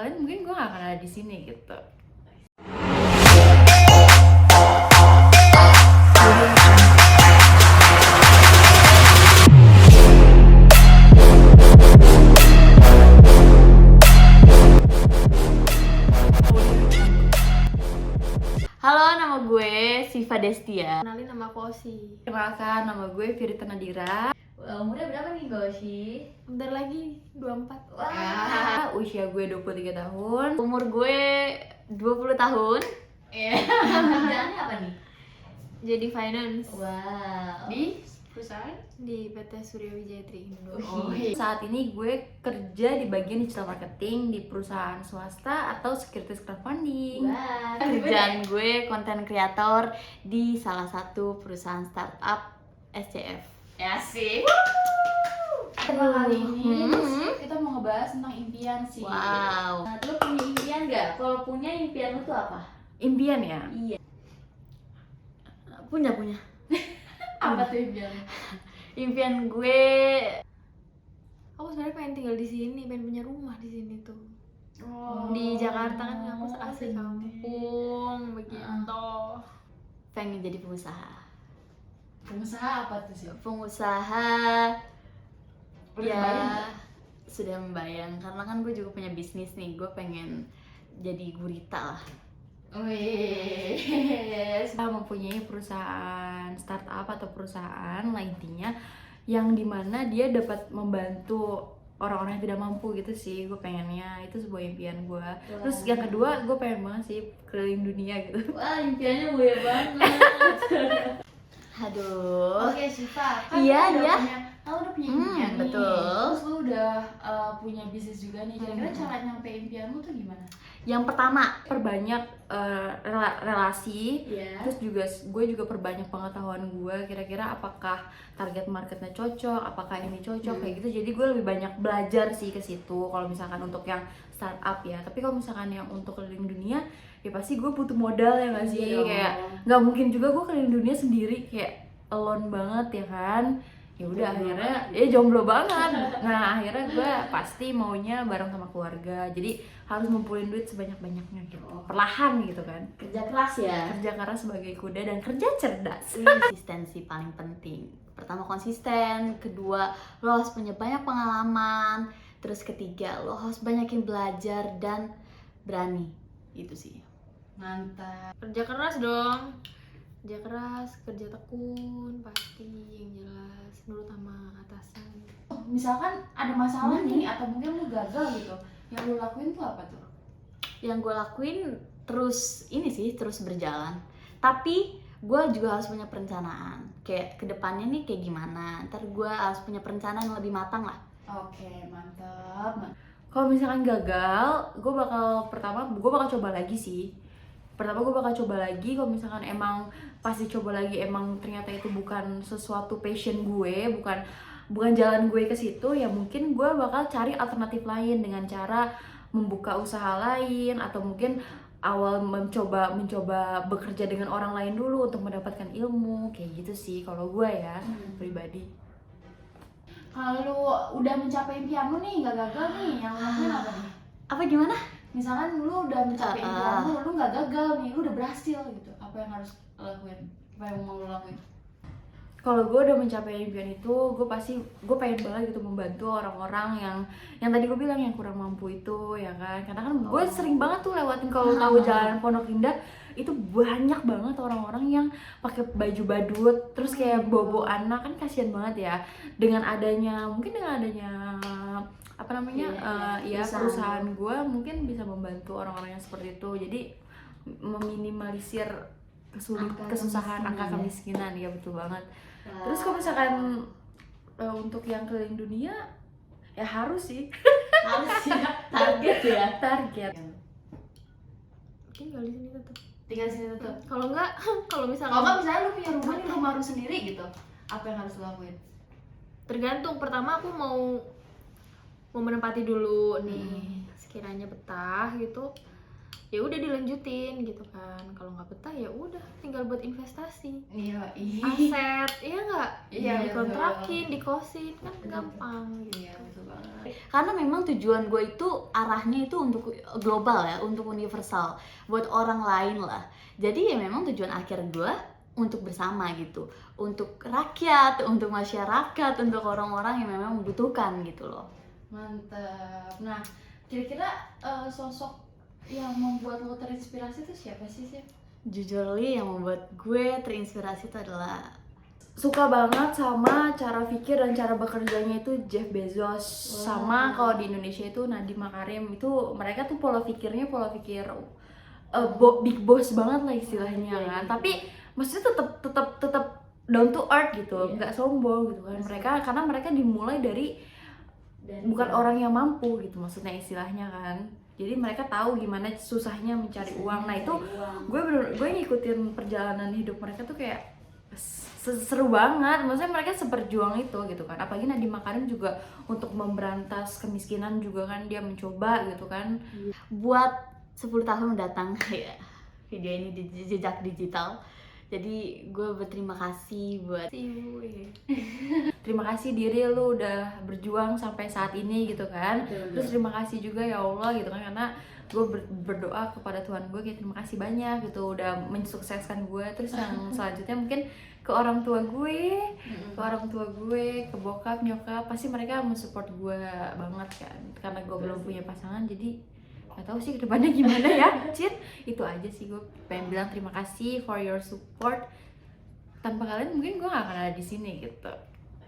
kalian mungkin gue gak akan ada di sini gitu. Halo, nama gue Siva Destia. Kenalin, nama aku Osi. Kenalkan, nama gue Firita Nadira. Umurnya berapa nih Goshi? Bentar lagi 24. Wah, usia gue 23 tahun. Umur gue 20 tahun. Kerjaannya apa nih? Jadi finance Wow. Di perusahaan? di PT Surya Wijaya Triindo. Saat ini gue kerja di bagian digital marketing di perusahaan swasta atau securities crowdfunding. Wow. Kerjaan gue konten kreator di salah satu perusahaan startup SCF. Asik. Kali ini kita mau ngebahas tentang impian sih. Wow. Nah, lu punya impian gak? Kalau punya impian lu tuh apa? Impian ya? Iya. Punya. Apa tuh impian? Impian gue Aku sebenarnya pengen tinggal di sini, pengen punya rumah di sini tuh. Oh. Di Jakarta kan aku asli kampung begitu. pengen jadi pengusaha. Pengusaha apa tuh sih? Pengusaha Udah ya kebayang nggak? sudah membayang karena kan gue juga punya bisnis nih. Gue pengen jadi gurita lah. Wih, kita mempunyai perusahaan startup atau perusahaan lah intinya yang dimana dia dapat membantu orang-orang yang tidak mampu gitu sih. Gue pengennya itu sebuah impian gue. Terus yang kedua gue pengen banget sih keliling dunia gitu. Wah, impiannya mulia banget. Aduh. Oke Syifa, kan Iya, lu dia. udah punya impian nih. Betul. Terus lu udah punya bisnis juga nih. Kira-kira cara nyampe impian lu tuh gimana? Yang pertama, Perbanyak relasi. ya. Terus juga gue juga perbanyak pengetahuan gue. Kira-kira apakah target marketnya cocok, apakah ini cocok kayak gitu. Jadi gue lebih banyak belajar sih ke situ. Kalau misalkan untuk yang startup ya. Tapi kalau misalkan yang untuk keliling dunia, ya pasti gue butuh modal ya nggak sih? Iya. Kayak nggak mungkin juga gue keliling dunia sendiri kayak alone banget ya kan. Ya udah akhirnya jomblo banget. Nah akhirnya gue pasti maunya bareng sama keluarga. Jadi harus ngumpulin duit sebanyak-banyaknya gitu, perlahan gitu kan. Kerja keras ya. Kerja keras sebagai kuda dan kerja cerdas. Konsistensi paling penting. Pertama konsisten, kedua lo harus punya banyak pengalaman, terus ketiga lo harus banyakin belajar dan berani. Itu sih. Mantap. Kerja keras dong. Kerja keras, kerja tekun, pasti yang jelas, nurut sama atasan. Misalkan ada masalah nih atau mungkin lu gagal gitu, yang lu lakuin tuh apa tuh? Yang gue lakuin terus berjalan. Tapi gue juga harus punya perencanaan. Kayak kedepannya nih kayak gimana. Ntar gue harus punya perencanaan yang lebih matang lah. Oke, mantap. Kalau misalkan gagal, gue bakal coba lagi sih. Pertama gue bakal coba lagi. Kalau misalkan emang pasti coba lagi, emang ternyata itu bukan sesuatu passion gue, bukan jalan gue ke situ, ya mungkin gue bakal cari alternatif lain dengan cara membuka usaha lain atau mungkin awal mencoba bekerja dengan orang lain dulu untuk mendapatkan ilmu kayak gitu sih kalau gue ya pribadi. Kalau lu udah mencapai impian lu nih, nggak gagal nih, yang lu lakuin apa nih? Apa gimana? Misalkan lu udah mencapai impian lu nggak gagal nih, lu udah berhasil gitu, apa yang harus lu lakuin? Apa yang mau lu lakuin? Kalau gue udah mencapai impian itu, gue pengen banget gitu membantu orang-orang yang tadi gue bilang yang kurang mampu itu ya kan. Karena kan gue sering banget tuh lewatin, kalau tahu jalan Pondok Indah itu banyak banget orang-orang yang pakai baju badut terus kayak bobo anak, kan kasihan banget ya. Dengan adanya apa namanya perusahaan gue mungkin bisa membantu orang-orang yang seperti itu. Jadi meminimalisir kesusahan, angka kemiskinan ya, betul banget. Terus kalau misalkan untuk yang keliling dunia ya harus sih Target ya. target. Tinggal di sini tetap. Tinggal di sini tetap. Kalau enggak, kalau misalkan Kalau nggak misalnya lu punya rumah nih, rumah lu sendiri gitu, apa yang harus lu lakuin? tergantung. Pertama aku mau menempati dulu nih, sekiranya betah gitu. ya udah dilanjutin gitu kan. Kalau nggak betah ya udah tinggal buat investasi Iya, aset, iya nggak, Iya, dikontrakin, dikosin kan gampang gitu. Iya, betul banget. Karena memang tujuan gue itu arahnya itu untuk global ya, untuk universal, buat orang lain lah. Jadi ya memang tujuan akhir gue untuk bersama gitu, untuk rakyat, untuk masyarakat, untuk orang-orang yang memang membutuhkan gitu loh. Mantap. Nah, kira-kira sosok yang membuat lo terinspirasi itu siapa sih? Jujur Li, yang membuat gue terinspirasi itu adalah Suka banget sama cara pikir dan cara bekerjanya itu Jeff Bezos. Sama kalau di Indonesia itu Nadiem Makarim. Itu mereka tuh pola pikir big boss banget lah istilahnya kan. Tapi maksudnya tetap down to earth gitu, nggak sombong gitu kan. Karena mereka dimulai dari bukan orang yang mampu gitu, maksudnya istilahnya kan. Jadi mereka tahu gimana susahnya mencari uang. Nah itu gue ngikutin perjalanan hidup mereka tuh kayak seru banget. Maksudnya mereka seperjuang itu gitu kan. Apalagi Nadiem Makarim juga untuk memberantas kemiskinan juga kan, dia mencoba gitu kan. buat 10 tahun mendatang ya, video ini di jejak digital. Jadi gue berterima kasih buat Ibu ya. Terima kasih diri lu udah berjuang sampai saat ini gitu kan. Terus terima kasih juga ya Allah gitu kan, karena gue berdoa kepada Tuhan gue kayak terima kasih banyak gitu udah mensukseskan gue. Terus yang selanjutnya mungkin ke orang tua gue, ke bokap, nyokap, pasti mereka mensupport gue banget kan, karena gue belum punya pasangan. Jadi gak tahu sih kedepannya gimana ya, Cid. Itu aja sih gue pengen bilang terima kasih for your support. Tanpa kalian mungkin gue gak akan ada di sini gitu.